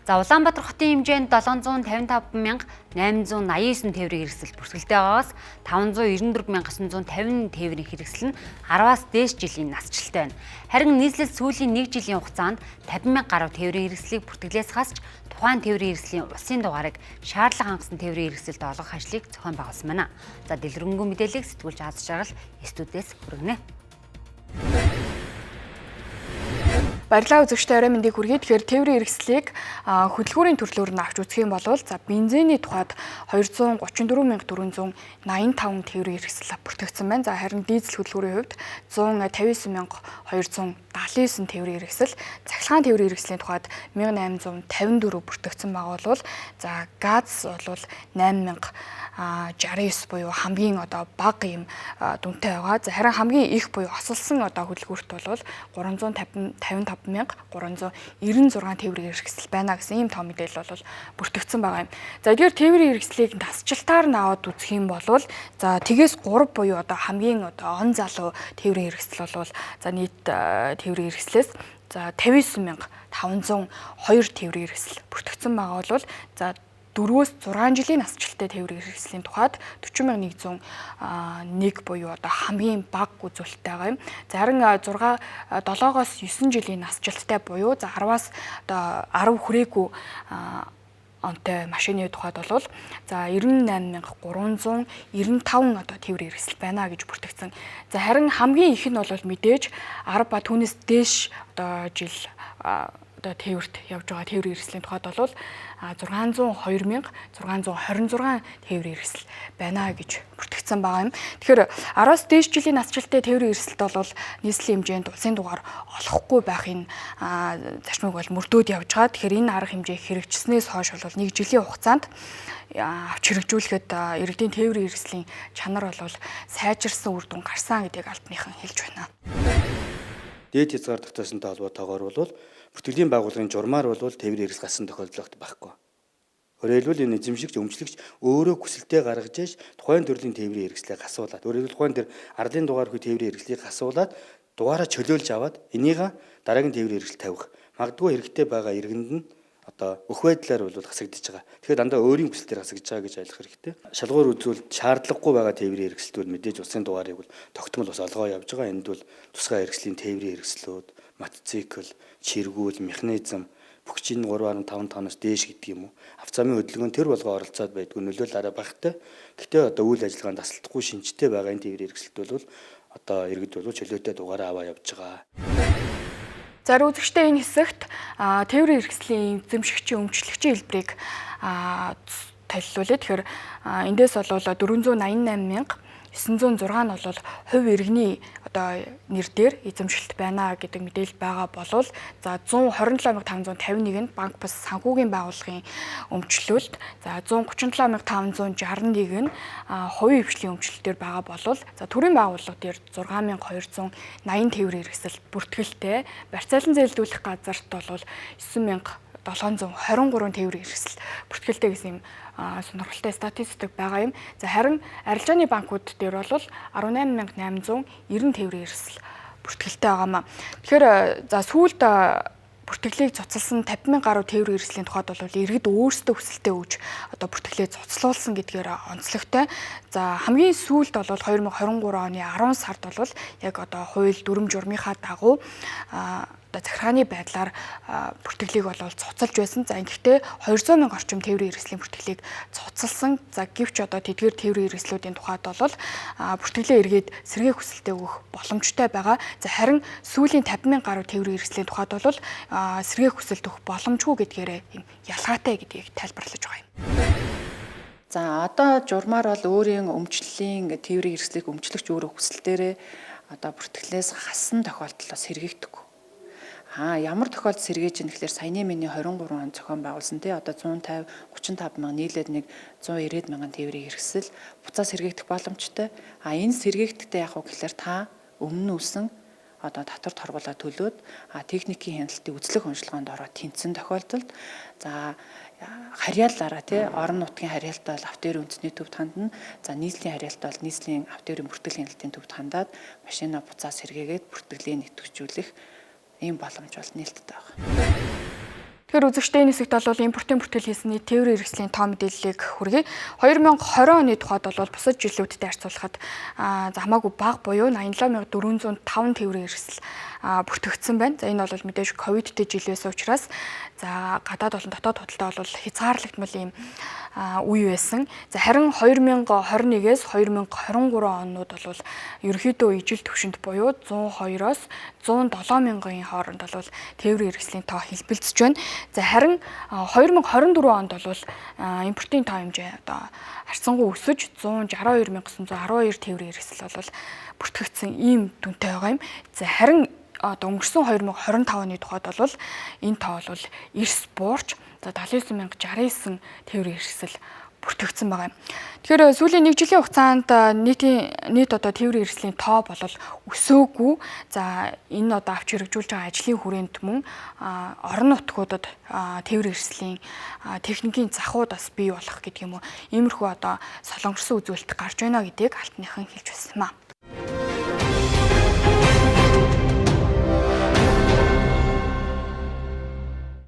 За Улаанбаатар хотын хэмжээнд 755,889 тээврийн хэрэгсэл бүртгэлтэй байгаагаас 594,950 тээврийн хэрэгсэл нь 10-аас дээш жилийн насжилттай байна. Харин нийслэл сүүлийн 1 жилийн хугацаанд 50,000 гаруй тээврийн хэрэгслийг бүртгэлээс хасч тухайн тээврийн хэрэгслийн улсын дугаарыг шаардлага хангасан тээврийн хэрэгсэлд олгох ажлыг зохион байгуулсан байна. За дэлгэрэнгүй мэдээллийг сэтгүүлч Аз Жаргал студиэс хүргэнэ. Баярлалаа үзэгчдээ орой мэндийг хүргэе. Тэгэхээр тээврийн хэрэгслийг хөдөлгүүрийн төрлөөр нь авч үзэх юм бол за бензиний тухайд 234,485 тээврийн хэрэгсэл бүртгэгдсэн байна. За харин дизель хөдөлгүүрийн хувьд 159,279 тээврийн хэрэгсэл, цахилгаан тээврийн хэрэгслийн тухайд 1,854 бүртгэгдсэн байгаа бол за газ бол 8,069 буюу хамгийн бага юм дүнтэй байгаа. За харин хамгийн их буюу осолсон хөдөлгүүрт бол 355,396 тээврийн хэрэгсэл байна гэсэн ийм тоо мэдээлэл бол бүртгэгдсэн байгаа юм. За эдгээр тээврийн хэрэгслийг насжилтаар нь аваад үзэх юм бол за тгээс 3 буюу хамгийн он залуу тээврийн хэрэгсэл бол за нийт тээврийн хэрэгслээс за 59,502 тээврийн хэрэгсэл бүртгэгдсэн байгаа бол за 4-өөс 6 жилийн насжилттай тээврийн хэрэгслийн тухайд 40,101 буюу хамгийн бага үзүүлэлттэй байгаа юм. За харин 7-оос 9 жилийн насжилттай буюу за 10-аас 10 хүрээгүй онтой машины тухайд бол за 98,395 тээврийн хэрэгсэл байна гэж бүртгэгдсэн. За харин хамгийн их нь бол мэдээж 10 ба түүнээс дээш жил тээвэрт явж байгаа тээврийн хэрэгслийн тухайд бол 602,626 тээврийн хэрэгсэл байна гэж бүртгэгдсэн байгаа юм. Тэгэхээр 10-аас дээш жилийн насжилттай тээврийн хэрэгсэлд бол нийслэлийн хэмжээнд улсын дугаар олохгүй байхын зарчмыг бол мөрдөөд явж байгаа. Тэгэхээр энэ арга хэмжээ хэрэгжснээс хойш бол 1 жилийн хугацаанд авч хэрэгжүүлэхэд иргэдийн тээврийн хэрэгслийн чанар бол сайжирсан үр дүн гарсан гэдгийг албаныхан хэлж байна. Дээд хязгаар тогтоосонтой холбоотойгоор бол бүртгэлийн байгууллагын журмаар бол тээврийн хэрэгсэл гасан тохиолдол байхгүй. Өөрөөр хэлбэл энэ эзэмшигч өмчлөгч өөрөө хүсэлтээ гаргаж ээж тухайн төрлийн тээврийн хэрэгслийг гасуулаад өөрөөр хэлбэл тухайн тэр ардын дугаар хүү тээврийн хэрэгслийг гасуулаад дугаараа чөлөөлж аваад энийг дараагийн тээврийн хэрэгсэл тавих магадгүй хэрэгтэй байгаа иргэнд нь өх байдлаар бол хасагдчихж байгаа. Тэгэхээр дандаа өөрийн хүсэлтээр хасагдж байгаа гэж ойлгох хэрэгтэй. Шалгуур үзүүлэлт шаардлагагүй байгаа тээврийн хэрэгслүүд мэдээж улсын дугаарыг бол тогтмол бас олгоо явж байгаа. Энд бол тусгай хэрэгслийн тээврийн хэрэгслүүд, мотоцикл, чиргүүл, механизм, бүгчийн 3.5 тонноос дээш гэдэг юм уу. Авто замын хөдөлгөөн төр болгоо оролцоод байдгүй нөлөөлөл арай багтай. Гэхдээ үйл ажиллагаанд тасалдахгүй шинжтэй байгаа энэ тээврийн хэрэгслүүд бол иргэд бол чөлөөтэй дугаараа аваа явж байгаа. За үзэгчдээ энэ хэсэгт тээврийн хэрэгслийн эзэмшигчийн өмчлөгчийн хэлбэрийг танилцуулъя. Тэгэхээр эндээс бол 488,906 нь бол хувь иргэний нэр дээр эзэмшилт байна гэдэг мэдээлэл байгаа болвол за 127,551 нь банк бус санхүүгийн байгууллагын өмчлөлт, за 137,561 нь хувийн хвшлийн өмчлөлтөөр байгаа болвол за төрийн байгууллага дээр 6,280 тээврийн хэрэгсэл бүртгэлтэй, барьцаалан зээлдүүлэх газарт бол 9,723 тээврийн хэрэгсэл бүртгэлтэй гэсэн юм сонирхолтой статистик байгаа юм. За харин арилжааны банкуд дээр бол 18,890 тээврийн хэрэгсэл бүртгэлтэй байгаамаа. Тэгэхээр за сүүлд бүртгэлийг цуцласан 50,000 гаруй тээврийн хэрэгслийн тухайд бол иргэд өөрсдөө хүсэлтээ өгж бүртгэлээ цуцлуулсан гэдгээр онцлогтой. За хамгийн сүүлд бол 2023 оны 10 сард бол яг хууль дүрм журмынхаа дагуу захиргааны байдлаар бүртгэлийг бол цуцалж байсан. За ингэхдээ 200,000 орчим тээврийн хэрэгслийн бүртгэлийг цуцалсан. За гэвч тэдгээр тээврийн хэрэгслүүдийн тухайд бол бүртгэлээ эргээд сэргээх хүсэлтээ өгөх боломжтой байгаа. За харин сүүлийн 50,000 гаруй тээврийн хэрэгслийн тухайд бол сэргээх хүсэлт өгөх боломжгүй гэдгээр юм ялгаатай гэдгийг тайлбарлаж байгаа юм. За журмаар бол өөрийн өмчлөлийн тээврийн хэрэгслийг өмчлөгч өөрөө хүсэлтээрээ бүртгэлээс хассан тохиолдолд сэргээгдэхгүй. Ямар тохиолдолд сэргээж ийн гэхээр саяны миний 23 он зохион байгуулсан 150 35 мянган нийлээд 190 мянган тээврийн хэрэгсэл буцаа сэргээгдэх боломжтой. Энэ сэргээгдэхдээ яг гэхээр та өмнө нь үсэн татвар торгуулаа төлөөд техникийн хяналтын үзлэх онцлогоонд ороод тэнцсэн тохиолдолд за харьяалаараа орон нутгийн харьяалтай бол автоэрийн үндэсний төвд хандна. За нийслэлийн харьяалтай бол нийслэлийн автоэрийн бүртгэл хяналтын төвд хандаад машина буцаа сэргээгээд бүртгэлээ нэвтгчүүлэх ийм боломж бол нээлттэй байна. Тэгэхээр үзэгчдийн хэсэгт бол импортын бүртгэл хийсэн нийт тээврийн хэрэгслийн тоо мэдээллийг хүргэе. 2020 оны тухайд бол бусад жилүүдтэй харьцуулахад хамаагүй бага буюу 87405 тээврийн хэрэгсэл бүртгэгдсэн байна. За энэ бол мэдээж ковидтэй жил байсан учраас за гадаад болон дотоод худалдаа бол хязгаарлагдмал ийм үе байсан. За харин 2021-ээс 2023 онууд бол ерөнхийдөө ижил түвшинд буюу 102-оос 107 мянган хооронд бол тээврийн хэрэгслийн тоо хэлбэлцэж байна. За харин 2024 онд бол импортын тоо хэмжээ одоо харьцангуй өсөж 162,912 тээврийн хэрэгсэл бол бүртгэгдсэн ийм дүнтэй байгаа юм. За харин одоо өнгөрсөн 2025 оны тухайд бол энэ тоо бол эрс буурч 79069 тээврийн хэрэгсэл бүртгэгдсэн байгаа юм. Тэгэхээр сүүлийн 1 жилийн хугацаанд нийт одоо тээврийн хэрэгслийн тоо бол өсөөгүй. За энэ одоо авч хэрэгжүүлж байгаа ажлын хүрээнд мөн орон нутгуудад тээврийн хэрэгслийн техникийн захууд бас бий болох гэдэг юм уу. Иймэрхүү одоо солонгосон үзүүлэлт гарч байна гэдгийг алтныхан хэлж байсан юм аа.